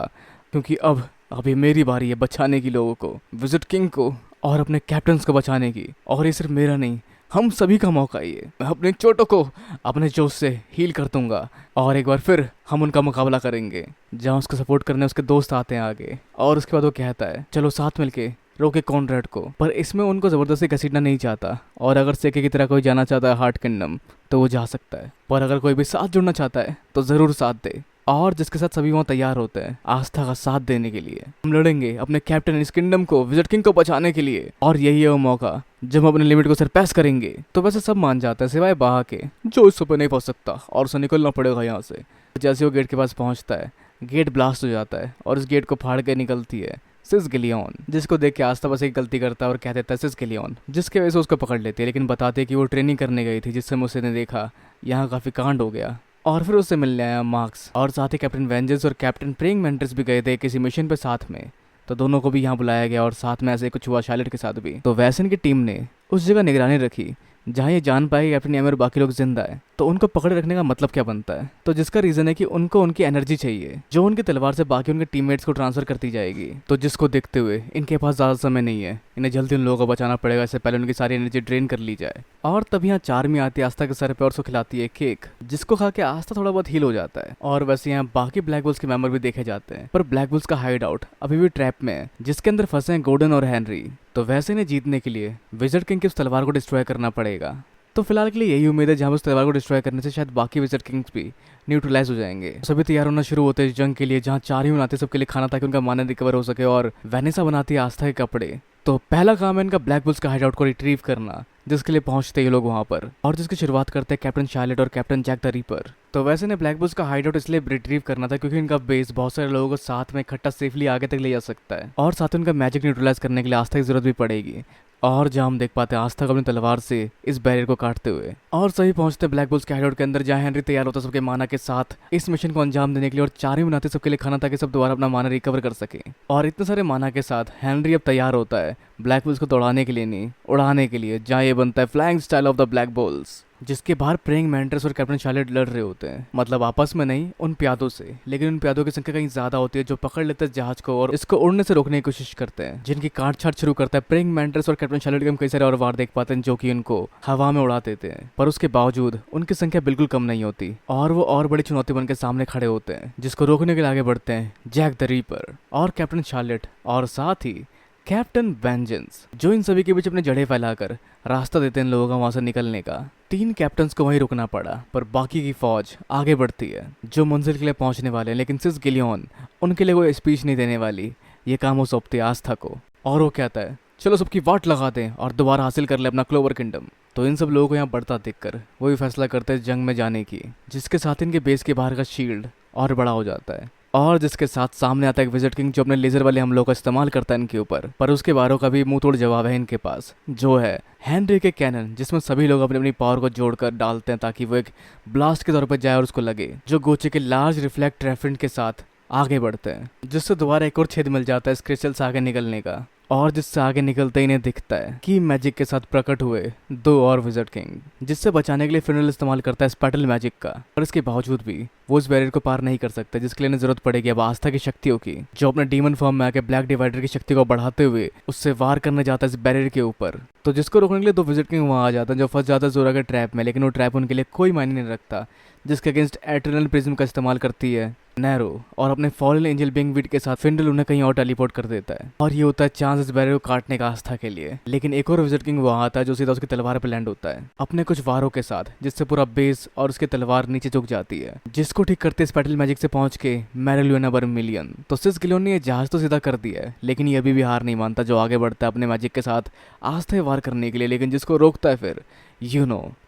क्योंकि अभी मेरी बारी है बचाने की लोगों को, विजिट किंग को और अपने कैप्टन्स को बचाने की। और ये सिर्फ मेरा नहीं, हम सभी का मौका ही है। मैं अपने चोटों को अपने जोश से हील कर दूंगा और एक बार फिर हम उनका मुकाबला करेंगे। जहाँ उसको सपोर्ट करने उसके दोस्त आते हैं आगे, और उसके बाद वो कहता है चलो साथ मिलके रोके कॉनरेड को। पर इसमें उनको ज़बरदस्ती घसीटना नहीं चाहता, और अगर सेके की तरह कोई जाना चाहता है हार्ट किंगडम तो वो जा सकता है। पर अगर कोई भी साथ जुड़ना चाहता है तो ज़रूर साथ दे, और जिसके साथ सभी वहाँ तैयार होते हैं आस्था का साथ देने के लिए। हम लड़ेंगे अपने कैप्टन इस किंगडम को विजिट किंग को बचाने के लिए, और यही है वो मौका जब हम अपने लिमिट को सरपास करेंगे। तो वैसे सब मान जाता है सिवाय बाहा के, जो इस पर नहीं पहुंच सकता और उसे निकलना पड़ेगा यहाँ से। जैसे वो गेट के पास पहुंचता है गेट ब्लास्ट हो जाता है और इस गेट को फाड़ के निकलती है सिस गिलियन, जिसको देख के आस्था बस एक गलती करता है और कह देता है सिस गिलियन, जिसके वजह से उसको पकड़ लेती है, लेकिन बताते हैं कि वो ट्रेनिंग करने गई थी जिससे मुझसे ने देखा यहाँ काफ़ी कांड हो गया। और फिर उससे मिलने आया मार्क्स, और साथ ही कैप्टन वेंजेंस और कैप्टन प्रेइंग मेंटिस भी गए थे किसी मिशन पे साथ में, तो दोनों को भी यहाँ बुलाया गया और साथ में ऐसे कुछ हुआ शार्लेट के साथ भी। तो वैसन की टीम ने उस जगह निगरानी रखी जहाँ ये जान पाए कैप्टन यामी और बाकी लोग जिंदा है। तो उनको पकड़े रखने का मतलब क्या बनता है, तो जिसका रीजन है कि उनको उनकी एनर्जी चाहिए जो उनकी तलवार से बाकी उनके टीममेट्स को ट्रांसफर करती जाएगी। तो जिसको देखते हुए इनके पास ज़्यादा समय नहीं है, इन्हें जल्दी उन लोगों को बचाना पड़ेगा, इससे पहले उनकी सारी एनर्जी ड्रेन कर ली जाए। और तब यहाँ चार्मी आती है आस्था के सर पे और उसको खिलाती है केक, जिसको खा के आस्था थोड़ा बहुत हील हो जाता है। और वैसे यहाँ बाकी ब्लैक बुल्स के मेंबर भी देखे जाते हैं, पर ब्लैक बुल्स का हाइड आउट अभी भी ट्रैप में है जिसके अंदर फंसे हैं गोल्डन और हेनरी। तो वैसे इन्हें जीतने के लिए विजिट किंग की उस तलवार को डिस्ट्रॉय करना पड़ेगा। तो फिलहाल के लिए यही उम्मीद है, जहाँ उस तलवार को डिस्ट्रॉय करने से शायद बाकी विजिट किंग्स भी न्यूट्रलाइज हो जाएंगे। सभी तैयार होना शुरू होते हैं इस जंग के लिए, जहाँ चार ही बनाते सबके लिए खाना ताकि उनका माना रिकवर हो सके, और वेनेसा बनाती है आस्था के कपड़े। तो पहला काम है इनका ब्लैक बुल्स का हाइड आउट को रिट्रीव करना, जिसके लिए पहुंचते ये लोग वहाँ पर, और जिसकी शुरुआत करते हैं कैप्टन शार्लेट और कैप्टन जैक द रीपर। तो वैसे ने ब्लैक बुल्स का हाइड आउट इसलिए रिट्रीव करना था क्योंकि इनका बेस बहुत सारे लोगों को साथ में इकट्ठा सेफली आगे तक ले जा सकता है, और साथ ही उनका मैजिक न्यूट्रलाइज करने के लिए आस्था की जरूरत भी पड़ेगी। और जहाँ हम देख पाते हैं आस्था को अपनी तलवार से इस बैरियर को काटते हुए, और सभी पहुंचते ब्लैक बुल्स के हाइडआउट के अंदर, जहाँ हेनरी तैयार होता है सबके माना के साथ इस मिशन को अंजाम देने के लिए, और चार ही बनाते सबके लिए खाना ताकि सब दोबारा अपना माना रिकवर कर सके। और इतने सारे माना के साथ हेनरी अब तैयार होता है ब्लैक बुल्स को दौड़ाने के लिए नहीं, उड़ाने के लिए, जहाँ ये बनता है flying style of the black bulls, जिसके बाहर प्रेइंग मेंटिस और कैप्टन शार्लेट लड़ रहे होते हैं, मतलब आपस में नहीं उन प्यादों से, लेकिन उन प्यादों की संख्या कहीं ज्यादा होती है जो पकड़ लेते हैं जहाज को और इसको उड़ने से रोकने की कोशिश करते हैं, जिनकी काट छाट शुरू करता है प्रेइंग मेंटिस और कैप्टन शार्लेट के हम कई सारे और वार देख पाते हैं जो कि उनको हवा में उड़ा देते हैं। पर उसके बावजूद उनकी संख्या बिल्कुल कम नहीं होती और वो और बड़ी चुनौती बन के सामने खड़े होते हैं, जिसको रोकने के लिए आगे बढ़ते हैं जैक द रीपर और कैप्टन शार्लेट, और साथ ही कैप्टन वेंजेंस, जो इन सभी के बीच अपने जड़े फैलाकर रास्ता देते हैं इन लोगों का वहां से निकलने का। 3 कैप्टन्स को वहीं रुकना पड़ा, पर बाकी की फौज आगे बढ़ती है जो मंजिल के लिए पहुंचने वाले हैं, लेकिन सिस गिलियन उनके लिए कोई स्पीच नहीं देने वाली। ये काम वो सौंपती है आस्था को, और वो कहता है चलो सबकी वाट लगा दें और दोबारा हासिल कर ले अपना क्लोवर किंगडम। तो इन सब लोगों को यहाँ बढ़ता देखकर वो भी फैसला करते हैं जंग में जाने की, जिसके साथ इनके बेस के बाहर का शील्ड और बड़ा हो जाता है। और जिसके साथ सामने आता है एक विजिट किंग जो अपने लेजर वाले हमलों का इस्तेमाल करता है इनके ऊपर, पर उसके बारों का भी मुंह तोड़ जवाब है इनके पास, जो है हेनरी के कैनन, जिसमें सभी लोग अपनी अपनी पावर को जोड़कर डालते हैं ताकि वो एक ब्लास्ट के तौर पर जाए और उसको लगे, जो गोचे के लार्ज रिफ्लेक्ट रेफरेंट के साथ आगे बढ़ते हैं, जिससे दोबारा एक और छेद मिल जाता है इस क्रिस्टल से आगे निकलने का। और जिससे आगे निकलते ही इन्हें दिखता है कि मैजिक के साथ प्रकट हुए 2 और विजिट किंग, जिससे बचाने के लिए फिनल इस्तेमाल करता है स्पेटल मैजिक का। पर इसके बावजूद भी वो इस बैरियर को पार नहीं कर सकते, जिसके लिए इन्हें जरूरत पड़ेगी अब आस्था की शक्तियों की, जो अपने डीमन फॉर्म में आके ब्लैक डिवाइडर की शक्ति को बढ़ाते हुए उससे वार करने जाता है इस बैरियर के ऊपर। तो जिसको रोकने के लिए 2 विजिट किंग वहाँ आ जाते हैं, जो फंस जाता है जोरा के ट्रैप में, लेकिन वो ट्रैप उनके लिए कोई मायने नहीं रखता, जिसके अगेंस्ट एटर्नल प्रिज्म का इस्तेमाल करती है नैरो, और अपने फॉलन एंजल बिंगविड के साथ फिंडल उन्हें कहीं और टेलीपोर्ट कर देता है। और ये होता है चांस इस बैरियर को काटने का आस्था के लिए। लेकिन एक और विजिट किंग वहाँ आता है जो सीधा उसकी तलवार पर लैंड होता है अपने कुछ वारों के साथ, जिससे पूरा बेस और उसकी तलवार नीचे झुक जाती है, जिसको ठीक करते स्पेटल मैजिक से पहुंच के मैरिलियोना वर्मिलियन। तो सिस गिलोन ने ये जहाज तो सीधा कर दिया है, लेकिन ये अभी भी हार नहीं मानता, जो आगे बढ़ता है अपने मैजिक के साथ आस्था वार करने के लिए, लेकिन जिसको रोकता है फिर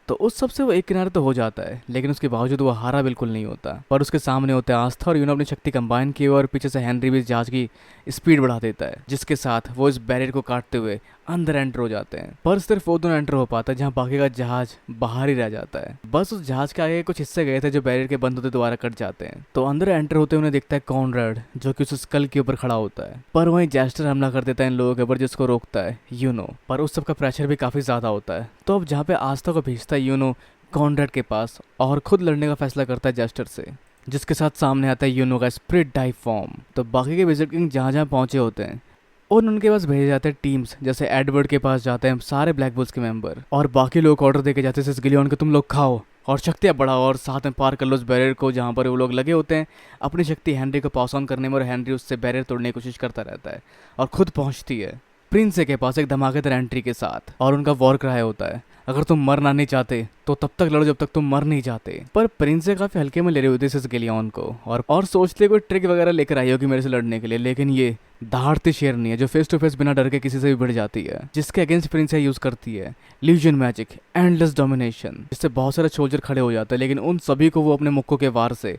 तो उस सबसे वो एक किनारे तो हो जाता है, लेकिन उसके बावजूद वो हारा बिल्कुल नहीं होता। पर उसके सामने होते हैं आस्था और अपनी शक्ति कंबाइन किए और पीछे से हेनरी भी जहाज की स्पीड बढ़ा देता है, जिसके साथ वो इस बैरियर को काटते हुए अंदर एंटर हो जाते हैं। पर सिर्फ वो दोनों एंटर हो पाता है जहाँ बाकी का जहाज बाहर ही रह जाता है। बस उस जहाज के आगे कुछ हिस्से गए थे जो बैरियर के बंद होते दोबारा कट जाते हैं। तो अंदर एंटर होते उन्हें दिखता है कॉनरेड, जो कि उस स्कल के ऊपर खड़ा होता है। पर वहीं जेस्टर हमला कर देता है इन लोगों के ऊपर, जिसको रोकता है पर उस सबका प्रेशर भी काफी ज्यादा होता है। तो अब जहाँ पे आस्था को भेजता है कॉनरेड के पास और खुद लड़ने का फैसला करता है जेस्टर से, जिसके साथ सामने आता है का स्प्रिट डाई फॉर्म। तो बाकी के विजिट किंग जहाँ जहाँ पहुंचे होते हैं और उनके पास भेजे जाते हैं टीम्स, जैसे एडवर्ड के पास जाते हैं सारे ब्लैक बुल्स के मेंबर, और बाकी लोग ऑर्डर देके जाते हैं गिलियन को तुम लोग खाओ और शक्तियाँ बढ़ाओ और साथ में पार कर लो उस बैरियर को, जहाँ पर वो लोग लगे होते हैं अपनी शक्ति हेनरी को पास ऑन करने में, और हेनरी उससे बैरियर तोड़ने की कोशिश करता रहता है और खुद पहुंचती है प्रिंस के पास एक धमाकेदार एंट्री के साथ, और उनका वॉर क्राई होता है अगर तुम मरना नहीं चाहते तो तब तक लड़ो जब तक तुम मर नहीं जाते। पर प्रिंस काफी हल्के में ले रही होती है गिलियन को और सोचते कोई ट्रिक वगैरह लेकर आई होगी मेरे से लड़ने के लिए, लेकिन ये दहाड़ती शेर नहीं है जो फेस टू फेस बिना डर के किसी से भी भिड़ जाती है, जिसके अगेंस्ट प्रिंस यूज करती है ल्यूजन मैजिक एंडलेस डोमिनेशन, जिससे बहुत सारे सोल्जर खड़े हो जाते हैं, लेकिन उन सभी को वो अपने मुक्कों के वार से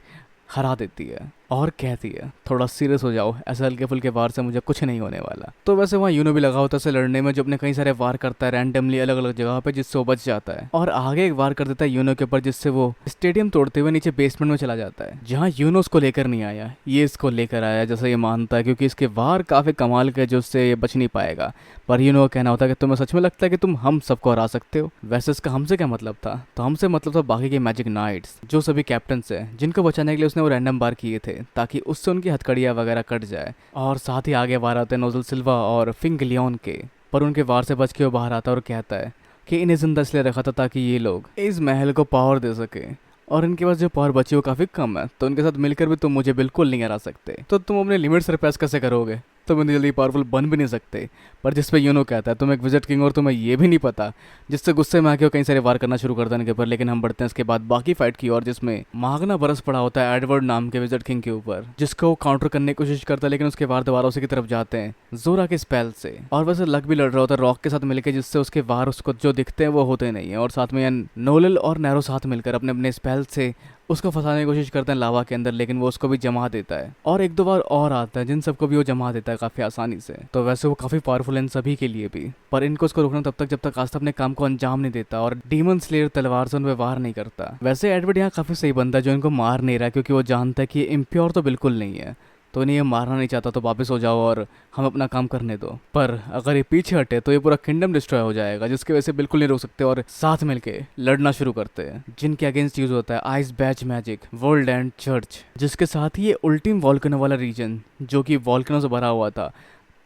हरा देती है और कहती है थोड़ा सीरियस हो जाओ, ऐसे हल्के फुल्के वार से मुझे कुछ नहीं होने वाला। तो वैसे वहाँ भी लगा होता है लड़ने में, जो अपने कई सारे वार करता है रैंडमली अलग अलग जगह पे, जिससे वो बच जाता है और आगे एक वार कर देता है के ऊपर, जिससे वो स्टेडियम तोड़ते हुए नीचे बेसमेंट में चला जाता है, जहाँ उसको लेकर नहीं आया, ये इसको लेकर आया जैसा ये मानता है, क्योंकि इसके वार काफी कमाल के जो उससे बच नहीं पाएगा। पर का कहना होता है कि तुम्हें सच में लगता है कि तुम हम सबको हरा सकते हो। वैसे इसका हमसे क्या मतलब था, तो हमसे मतलब था बाकी के मैजिक नाइट्स, जो सभी कैप्टन्स है जिनको बचाने के लिए उसने वो रैंडम वार किए थे, ताकि उससे उनकी हथकड़ियाँ वगैरह कट जाए। और साथ ही आगे वार आते हैं नोजल सिल्वा और फिंग लियोन के, पर उनके वार से बच के वो बाहर आता है और कहता है कि इन्हें जिंदा इसलिए रखा था ताकि ये लोग इस महल को पावर दे सके, और इनके पास जो पावर बची वो काफी कम है, तो उनके साथ मिलकर भी तुम मुझे बिल्कुल नहीं हरा सकते। तो तुम अपने लिमिट सरपास कैसे करोगे, तुम इतनी जल्दी पावरफुल बन भी नहीं सकते। पर जिस पे कहता है तुम एक विजिट किंग और तुम्हें ये भी नहीं पता, जिससे गुस्से में आके वो कई सारे वार करना शुरू कर देने के ऊपर। लेकिन हम बढ़ते हैं इसके बाद बाकी फाइट की और, जिसमें मागना बरस पड़ा होता है एडवर्ड नाम के विजिट किंग के ऊपर, जिसको वो काउंटर करने की कोशिश करता है, लेकिन उसके वार दोबारा उसी की तरफ जाते हैं जोरा के स्पेल से। और वैसे लक भी लड़ रहा होता है रॉक के साथ मिलकर, जिससे उसके वार उसको जो दिखते हैं वो होते नहीं है। और साथ में नोलल और नैरो साथ मिलकर अपने अपने स्पेल से उसको फंसाने की कोशिश करते हैं लावा के अंदर, लेकिन वो उसको भी जमा देता है और एक दो बार और आता है जिन सबको भी वो जमा देता है काफी आसानी से। तो वैसे वो काफी पावरफुल है इन सभी के लिए भी, पर इनको उसको रोकना तब तक जब तक आस्था अपने काम को अंजाम नहीं देता और डीमन स्लेयर तलवार से उन पे वार नहीं करता। वैसे एडवर्ड यहाँ काफी सही बंदा है जो इनको मार नहीं रहा, क्योंकि वो जानता है कि ये इम्प्योर तो बिल्कुल नहीं है, तो इन्हें ये मारना नहीं चाहता, तो वापस हो जाओ और हम अपना काम करने दो। पर अगर ये पीछे हटे तो ये पूरा किंगडम डिस्ट्रॉय हो जाएगा, जिसकी वजह से बिल्कुल नहीं रोक सकते और साथ मिलके लड़ना शुरू करते हैं, जिनके अगेंस्ट यूज होता है ice batch magic world and church, जिसके साथ ही ये उल्टीम वॉल्केनो वाला रीजन जो कि वॉल्केनो से भरा हुआ था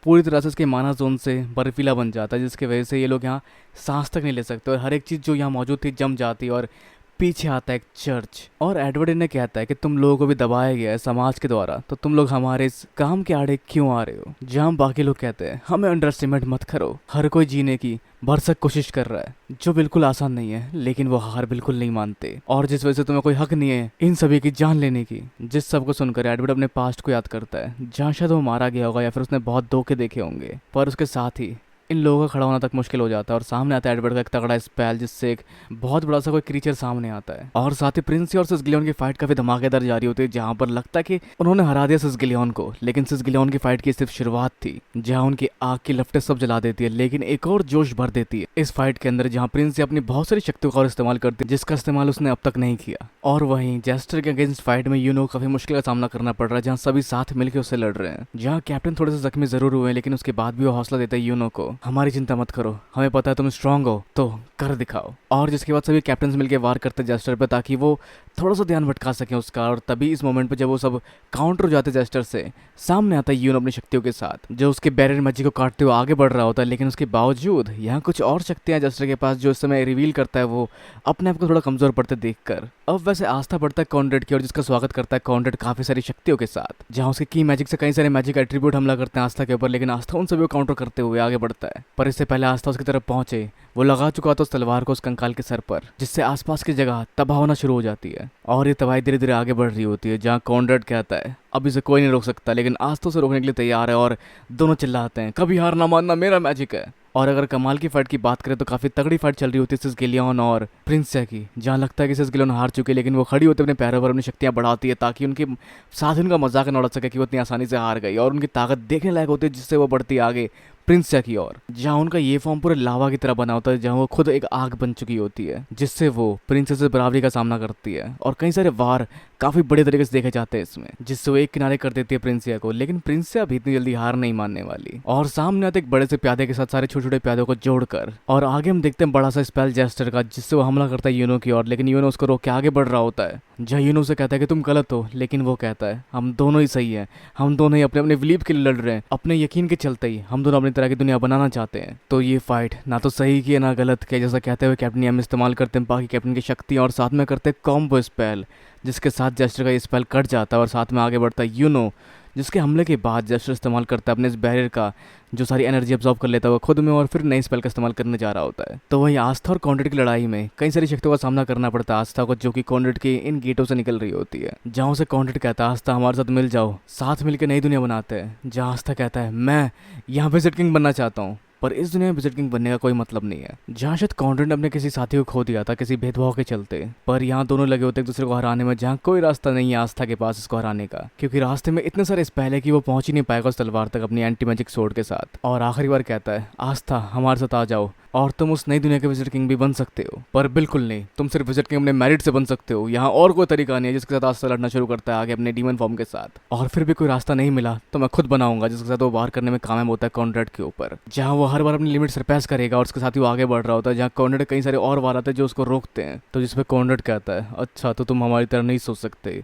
पूरी तरह से इसके माना जोन से बर्फीला बन जाता है, जिसकी वजह से ये लोग यहाँ सांस तक नहीं ले सकते और हर एक चीज़ जो यहाँ मौजूद थी जम जाती और पीछे आता है एक चर्च। और एडवर्ड ने कहता है कि तुम लोगों को भी दबाया गया है समाज के द्वारा, तो तुम लोग हमारे इस काम के आड़े क्यों आ रहे हो। जहाँ बाकी लोग कहते हैं हमें अंडर एस्टिमेट मत करो, हर कोई जीने की भरसक कोशिश कर रहा है, जो बिल्कुल आसान नहीं है, लेकिन वो हार बिल्कुल नहीं मानते और जिस वजह से तुम्हें कोई हक नहीं है इन सभी की जान लेने की। जिस सबको सुनकर एडवर्ड अपने पास्ट को याद करता है, जहाँ शायद वो मारा गया होगा या फिर उसने बहुत धोखे देखे होंगे। पर उसके साथ ही इन लोगों का खड़ा होना तक मुश्किल हो जाता है और सामने आता है एडवर्ड का एक तगड़ा स्पेल जिससे एक बहुत बड़ा सा कोई क्रीचर सामने आता है। और साथ ही प्रिंसी और सिसगिलियन की फाइट काफी धमाकेदार जारी होती है, जहां पर लगता है कि उन्होंने हरा दिया सिसगिलियन को, लेकिन सिसगिलियन की फाइट की सिर्फ शुरुआत थी, जहां उनकी आग की लपटें सब जला देती है, लेकिन एक और जोश भर देती है इस फाइट के अंदर, जहां प्रिंसी अपनी बहुत सारी शक्तियों का और इस्तेमाल करती है जिसका इस्तेमाल उसने अब तक नहीं किया। और वहीं जेस्टर के अगेंस्ट फाइट में यूनो काफी मुश्किल का सामना करना पड़ रहा है, जहां सभी साथ मिलकर उससे लड़ रहे हैं। जहां कैप्टन थोड़े से जख्मी जरूर हुए हैं, लेकिन उसके बाद भी वो हौसला देता है यूनो को, हमारी चिंता मत करो, हमें पता है तुम स्ट्रांग हो, तो कर दिखाओ। और जिसके बाद सभी कैप्टन मिलकर वार करते जेस्टर पे ताकि वो थोड़ा सा ध्यान भटका सके उसका। और तभी इस मोमेंट पे जब वो सब काउंटर हो जाते जेस्टर से, सामने आता है यूनो अपनी शक्तियों के साथ, जो उसके बैरियर मैजिक को काटते हुए आगे बढ़ रहा होता है। लेकिन उसके बावजूद यहाँ कुछ और शक्तियां जेस्टर के पास, जो इस समय रिवील करता है वो अपने आप को थोड़ा कमजोर पड़ते देखकर। अब वैसे आस्था बढ़ता है कॉन्ड्रेड की, और जिसका स्वागत करता है कॉन्ड्रेड काफी सारी शक्तियों के साथ, जहां उसके की मैजिक से कई सारे मैजिक एट्रीब्यूट हमला करते हैं आस्था के ऊपर, लेकिन आस्था उन सभी को काउंटर करते हुए आगे बढ़ता है। पर इससे पहले आस्था उसकी तरफ पहुंचे, वो लगा चुका था उस तलवार को उस कंकाल के सर पर, जिससे आसपास की जगह तबाह होना शुरू हो जाती है। और ये तबाही धीरे धीरे आगे बढ़ रही होती है, जहाँ कॉन्ड्रेड कहता है अब इसे कोई नहीं रोक सकता, लेकिन आस्था उसे रोकने के लिए तैयार है। और दोनों चिल्लाते हैं कभी हार ना मानना, मेरा मैजिक है। और अगर कमाल की फाइट की बात करें तो काफी तगड़ी फाइट चल रही होती है सिसगिलियन और प्रिंसिया की, जहाँ लगता है कि सिसगिलियन हार चुके, लेकिन वो खड़ी होती है अपने पैरों पर, अपनी शक्तियां बढ़ाती है ताकि उनके साथ उनका मजाक न उड़ा सके कि वो इतनी आसानी से हार गई। और उनकी ताकत देखने लायक होती है, जिससे वो बढ़ती है आगे प्रिंसिया की ओर, जहाँ उनका ये फॉर्म पूरे लावा की तरह बना होता है, जहाँ वो खुद एक आग बन चुकी होती है, जिससे वो प्रिंसेस से बराबरी का सामना करती है। और कई सारे वार काफी बड़े तरीके से देखे जाते हैं इसमें, जिससे वो एक किनारे कर देती है प्रिंसिया को, लेकिन प्रिंसिया भी इतनी जल्दी हार नहीं मानने वाली। और सामने आते एक बड़े से प्यादे के साथ सारे छोटे छोटे प्यादों को जोड़कर, और आगे हम देखते हैं बड़ा सा स्पेल जेस्टर का, जिससे वो हमला करता है यूनो की ओर, लेकिन यूनो उसको रोक के आगे बढ़ रहा होता है। जहाँ यूनो से कहता है कि तुम गलत हो, लेकिन वो कहता है हम दोनों ही सही है, हम दोनों ही अपने अपने बिलीव के लिए लड़ रहे हैं, अपने यकीन के चलते ही हम दोनों अपनी तरह की दुनिया बनाना चाहते हैं। तो ये फाइट ना तो सही की है ना गलत की, जैसा कहते हुए कैप्टन हम इस्तेमाल करते हैं बाकी कैप्टन की शक्तियां, और साथ में करते हैं कॉम्बो स्पेल, जिसके साथ जेस्टर का ये स्पेल कट जाता है और साथ में आगे बढ़ता है यूनो, जिसके हमले के बाद जेस्टर इस्तेमाल करता है अपने इस बैरियर का, जो सारी एनर्जी अब्जॉर्ब कर लेता है वो खुद में, और फिर नई स्पेल का इस्तेमाल करने जा रहा होता है। तो वहीं आस्था और कॉन्ड्रेड की लड़ाई में कई सारी शक्तियों का सामना करना पड़ता है आस्था को, जो कि कॉन्ड्रेड के इन गेटों से निकल रही होती है, जहाँ उसे कॉन्ड्रेड कहता है आस्था हमारे साथ मिल जाओ, साथ मिलकर नई दुनिया बनाते हैं। जहाँ आस्था कहता है मैं यहाँ विजिट किंग बनना चाहता हूँ, पर इस दुनिया में विजिट किंग बनने का कोई मतलब नहीं है। जहाँ शायद कॉन्ड्रेड ने अपने किसी साथी को खो दिया था किसी भेदभाव के चलते, पर यहाँ दोनों लगे होते एक दूसरे को हराने में, जहाँ कोई रास्ता नहीं है आस्था के पास इसको हराने का, क्योंकि रास्ते में इतने सारे स्पेल है कि वो पहुंच ही नहीं पाएगा उस तलवार तक अपनी एंटी मैजिक सोर्ड के साथ। और आखिरी बार कहता है आस्था हमारे साथ आ जाओ और तुम उस नई दुनिया के विजिट किंग भी बन सकते हो, पर बिल्कुल नहीं, तुम सिर्फ विजिट किंग अपने मेरिट से बन सकते हो, यहाँ और कोई तरीका नहीं है। जिसके साथ आस्था लड़ना शुरू करता है आगे अपने डीमन फॉर्म के साथ, और फिर भी कोई रास्ता नहीं मिला तो मैं खुद बनाऊंगा, जिसके साथ वो वार करने में कामयाब होता है कॉन्ड्रेड के ऊपर, जहाँ वो हर बार अपनी लिमिट सरपास करेगा और उसके साथ ही वो आगे बढ़ रहा होता है। जहाँ कॉन्ड्रेड कई सारे और वार आते हैं जो उसको रोकते हैं, तो जिसपे कॉन्ड्रेड कहता है अच्छा तो तुम हमारी तरह नहीं सोच सकते,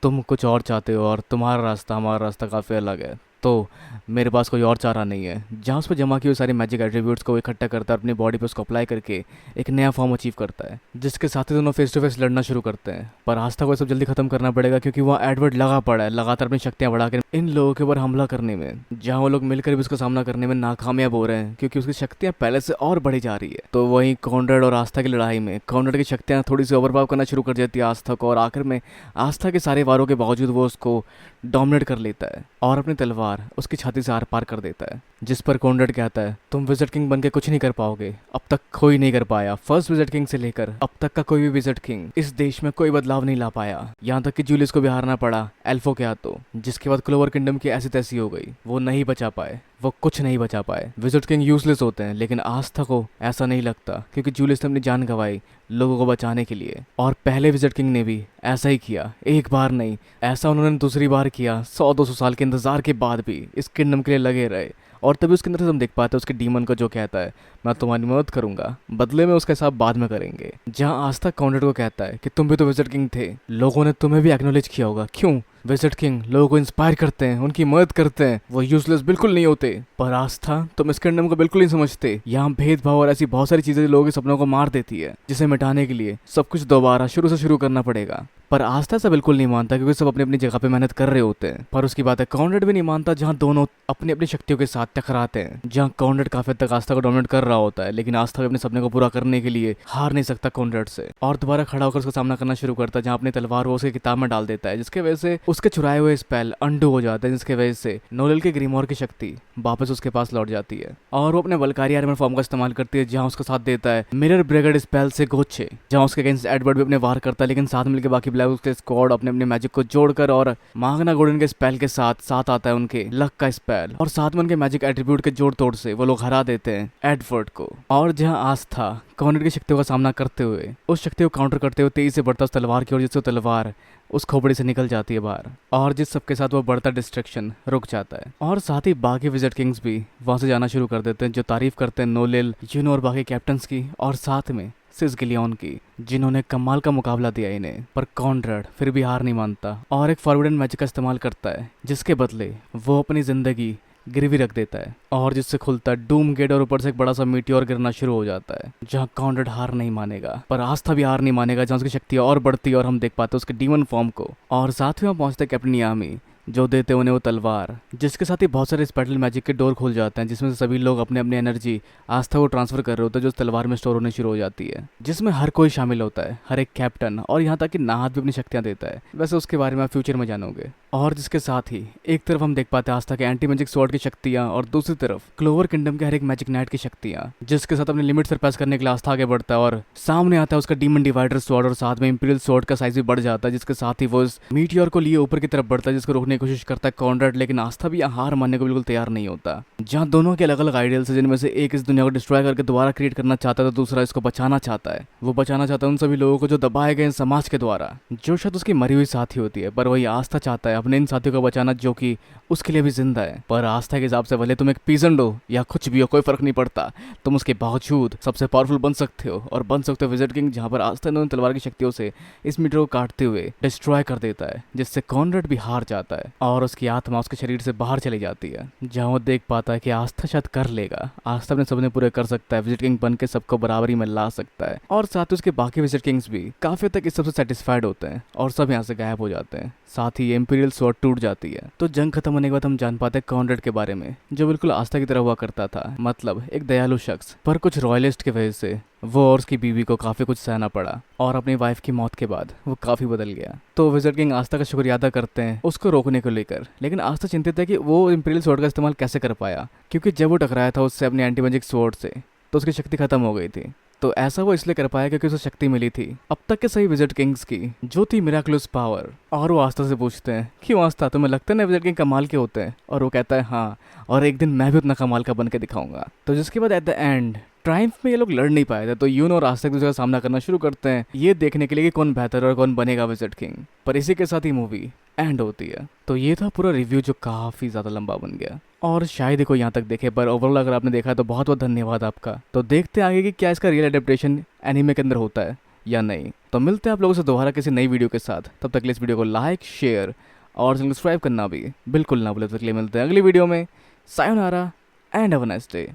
तुम कुछ और चाहते हो और तुम्हारा रास्ता हमारा रास्ता काफ़ी अलग है, तो मेरे पास कोई और चारा नहीं है। जहाँ उस पर जमा किए हुए सारे मैजिक एट्रीब्यूट्स को इकट्ठा करता है अपनी बॉडी पे, उसको अप्लाई करके एक नया फॉर्म अचीव करता है, जिसके साथ ही दोनों फेस टू फेस लड़ना शुरू करते हैं। पर आस्था को सब जल्दी खत्म करना पड़ेगा, क्योंकि वहाँ एडवर्ड लगा पड़ा है लगातार अपनी शक्तियाँ बढ़ाकर इन लोगों के ऊपर हमला करने में, जहाँ वो लोग मिलकर भी उसका सामना करने में नाकामयाब हो रहे हैं, क्योंकि उसकी शक्तियाँ पहले से और बढ़ी जा रही है। तो वहीं कॉन्ड्रेड और आस्था की लड़ाई में कॉन्ड्रेड की शक्तियाँ थोड़ी सी ओवरपावर करना शुरू कर देती है आस्था को, और आखिर में आस्था के सारे वारों के बावजूद वो उसको डोमिनेट कर लेता है और अपनी तलवार उसकी छाती से आर पार कर देता है। जिस पर कॉन्ड्रेड कहता है तुम विजिट किंग बनके कुछ नहीं कर पाओगे, अब तक कोई नहीं कर पाया, फर्स्ट विजिट किंग से लेकर अब तक का कोई भी विजिट किंग इस देश में कोई बदलाव नहीं ला पाया, यहाँ तक कि जूलियस को भी हारना पड़ा एल्फो के हाथों, जिसके बाद क्लोवर किंगडम की ऐसी तैसी हो गई, वो नहीं बचा पाए, वो कुछ नहीं बचा पाए। विजिट किंग यूजलेस होते हैं, लेकिन आस्था को ऐसा नहीं लगता, क्योंकि जूलियस ने अपनी जान गंवाई लोगों को बचाने के लिए, और पहले विजिट किंग ने भी ऐसा ही किया, एक बार नहीं, ऐसा उन्होंने दूसरी बार किया, 100-200 साल के इंतजार के बाद भी इस किंगडम के लिए लगे रहे। और तभी उसके अंदर से हम देख पाते हैं उसके डीमन को, जो कहता है मैं तुम्हारी मदद करूंगा, बदले में उसका हिसाब बाद में करेंगे। जहां आस्था कॉन्ड्रेड को कहता है कि तुम भी तो विजिट किंग थे, लोगों ने तुम्हें भी एक्नॉलेज किया होगा, क्यों? विजिट किंग लोगों को इंस्पायर करते हैं, उनकी मदद करते हैं, वो यूजलेस बिल्कुल नहीं होते। पर आस्था तुम इस किंगडम को बिल्कुल नहीं समझते, यहाँ भेदभाव और ऐसी बहुत सारी चीजें लोगों के सपनों को मार देती है, जिसे मिटाने के लिए सब कुछ दोबारा शुरू से शुरू करना पड़ेगा। पर आस्था से बिल्कुल नहीं मानता, क्योंकि सब अपनी अपनी जगह पे मेहनत कर रहे होते हैं। पर उसकी बात है कॉन्ड्रेड भी नहीं मानता, जहाँ दोनों अपनी अपनी शक्तियों के साथ टकराते हैं, जहाँ कॉन्ड्रेड काफी हद तक आस्था को डोमिनेट कर रहा होता है, लेकिन आस्था भी अपने सपने को पूरा करने के लिए हार नहीं सकता कॉन्ड्रेड से, और दोबारा खड़ा होकर उसका सामना करना शुरू करता है, जहाँ अपनी तलवार वो उसकी किताब में डाल देता है, जिसकी वजह से उसके चुराए हुए स्पेल अंडू हो जाते हैं, जिसके वजह से नोएल के ग्रीमोर की शक्ति वापस उसके पास लौट जाती है और वो अपने वल्कारी आर्मर फॉर्म का इस्तेमाल करती है, जहां उसका साथ देता है मिरर ब्रिगेड स्पेल से गोचे, जहां उसके अगेंस्ट एडवर्ड भी अपने वार करता है, लेकिन साथ मिलकर बाकी ब्लैक उसके स्क्वाड अपने अपने मैजिक को जोड़कर और मागना गोल्डन के स्पेल के साथ साथ आता है उनके लक का स्पेल, और साथ में उनके मैजिक एट्रीब्यूट के जोड़ तोड़ से वो लोग हरा देते हैं एडवर्ड को। और जहां आस्था कॉर्नेट की शक्तियों का सामना करते हुए उस शक्ति को काउंटर करते हुए तेजी से बढ़ता उस तलवार की ओर, जिससे तलवार उस खोपड़ी से निकल जाती है बाहर, और जिस सबके साथ वो बढ़ता डिस्ट्रैक्शन रुक जाता है। और साथ ही बाकी विजिट किंग्स भी वहां से जाना शुरू कर देते हैं, जो तारीफ करते हैं नोलिल, यूनो और बाकी कैप्टन्स की, और साथ में सिस गिलियन की, जिन्होंने कमाल का मुकाबला दिया इन्हें। पर कॉनरेड फिर भी हार नहीं मानता और एक फॉरवर्डन मैजिक का इस्तेमाल करता है, जिसके बदले वो अपनी जिंदगी गिरवी रख देता है, और जिससे खुलता है डूम गेट और ऊपर से एक बड़ा सा मीटियोर गिरना शुरू हो जाता है, जहां कॉनरेड हार नहीं मानेगा पर आस्था भी हार नहीं मानेगा, जहां उसकी शक्ति और बढ़ती है और हम देख पाते हैं उसके डीमन फॉर्म को। और साथ ही वहां पहुंचते कैप्टन यामी, जो देते उन्हें वो तलवार, जिसके साथ ही बहुत सारे स्पेशल मैजिक के डोर खुल जाते हैं, जिसमें से सभी लोग अपने अपने एनर्जी आस्था को ट्रांसफर कर रहे होते हैं, जो उस तलवार में स्टोर होने शुरू हो जाती है, जिसमें हर कोई शामिल होता है, हर एक कैप्टन, और यहाँ तक कि नाहत भी अपनी शक्तियां देता है। वैसे उसके बारे में आप फ्यूचर में जानोगे। और जिसके साथ ही एक तरफ हम देख पाते हैं आस्था के एंटी मैजिक स्वॉर्ड की शक्तियां, और दूसरी तरफ क्लोवर किंगडम के हर एक मैजिक नाइट की शक्तियां, जिसके साथ अपने लिमिट सरपास करने के लिए आस्था आगे बढ़ता है, और सामने आता है उसका डीमन डिवाइडर स्वॉर्ड, और साथ में इंपीरियल स्वॉर्ड का साइज भी बढ़ जाता है, जिसके साथ ही वो इस मीटियोर को लिए ऊपर की तरफ बढ़ता है, जिसको रोकने की कोशिश करता है कॉनरेड, लेकिन आस्था भी हार मानने को बिल्कुल तैयार नहीं होता। जहां दोनों के अलग अलग आइडियल्स हैं, जिनमें से एक इस दुनिया को डिस्ट्रॉय करके दोबारा क्रिएट करना चाहता है, तो दूसरा इसको बचाना चाहता है। वो बचाना चाहता है उन सभी लोगों को जो दबाए गए समाज के द्वारा, जो शायद उसकी मरी हुई साथी होती है, पर वही आस्था चाहता है अपने इन साथियों को बचाना जो कि उसके लिए भी जिंदा है। पर आस्था के हिसाब से भले तुम एक पीजेंट हो या कुछ भी हो, कोई फर्क नहीं पड़ता, तुम उसके बावजूद सबसे पावरफुल बन सकते हो, और बन सकते हो विजिट किंग, जहां पर आस्था ने तलवार की शक्तियों से इस मीटर को काटते हुए डिस्ट्रॉय कर देता है, जिससे कॉनरेड भी हार जाता है और उसकी आत्मा उसके शरीर से बाहर चली जाती है। जहां वो देख पाता है कि आस्था शायद कर लेगा, आस्था अपने सपने पूरे कर सकता है, विजिट किंग बन के सबको बराबरी में ला सकता है। और साथ ही उसके बाकी विजिट किंग्स भी काफी तक इस सबसे सेटिस्फाइड होते हैं और सब यहाँ से गायब हो जाते हैं। साथ ही इंपीरियल स्वॉर्ड टूट जाती है। तो जंग खत्म होने के बाद हम जान पाते हैं कॉनरेड के बारे में, जो बिल्कुल आस्था की तरह हुआ करता था, मतलब एक दयालु शख्स, पर कुछ रॉयलिस्ट की वजह से वो और उसकी बीवी को काफी कुछ सहना पड़ा, और अपनी वाइफ की मौत के बाद वो काफी बदल गया। तो विजिट किंग आस्था का शुक्रिया अदा करते हैं उसको रोकने को लेकर, लेकिन आस्था चिंतित है कि वो इंपीरियल स्वॉर्ड का इस्तेमाल कैसे कर पाया, क्योंकि जब वो टकराया था उससे अपने एंटी मैजिक स्वॉर्ड से, तो उसकी शक्ति खत्म हो गई थी। तो ऐसा वो इसलिए कर पाया क्योंकि उसे शक्ति मिली थी अब तक के सही विजिट किंग्स की, जो थी मिराकुलस पावर। और वो आस्था से पूछते हैं क्यों आस्था, तुम्हें लगता है ना विजिट किंग कमाल के होते हैं? और वो कहता है हाँ, और एक दिन मैं भी उतना कमाल का बन के दिखाऊंगा। तो जिसके बाद एट द एंड ट्रायम्फ में ये लोग लड़ नहीं पाए थे, तो यूनो और आस्था एक दूसरे का सामना करना शुरू करते हैं, ये देखने के लिए कि कौन बेहतर और कौन बनेगा विजिट किंग। पर इसी के साथ ही मूवी एंड होती है। तो ये था पूरा रिव्यू जो काफ़ी ज़्यादा लंबा बन गया, और शायद ही कोई यहाँ तक देखे, पर ओवरऑल अगर आपने देखा है तो बहुत बहुत धन्यवाद आपका। तो देखते हैं आगे कि क्या इसका रियल एडेप्टेशन एनीमे के अंदर होता है या नहीं। तो मिलते हैं आप लोगों से दोबारा किसी नई वीडियो के साथ, तब तक के लिए इस वीडियो को लाइक, शेयर और सब्सक्राइब करना भी बिल्कुल ना भूलें। तब तक के लिए मिलते हैं अगली वीडियो में। Sayonara and have a nice day.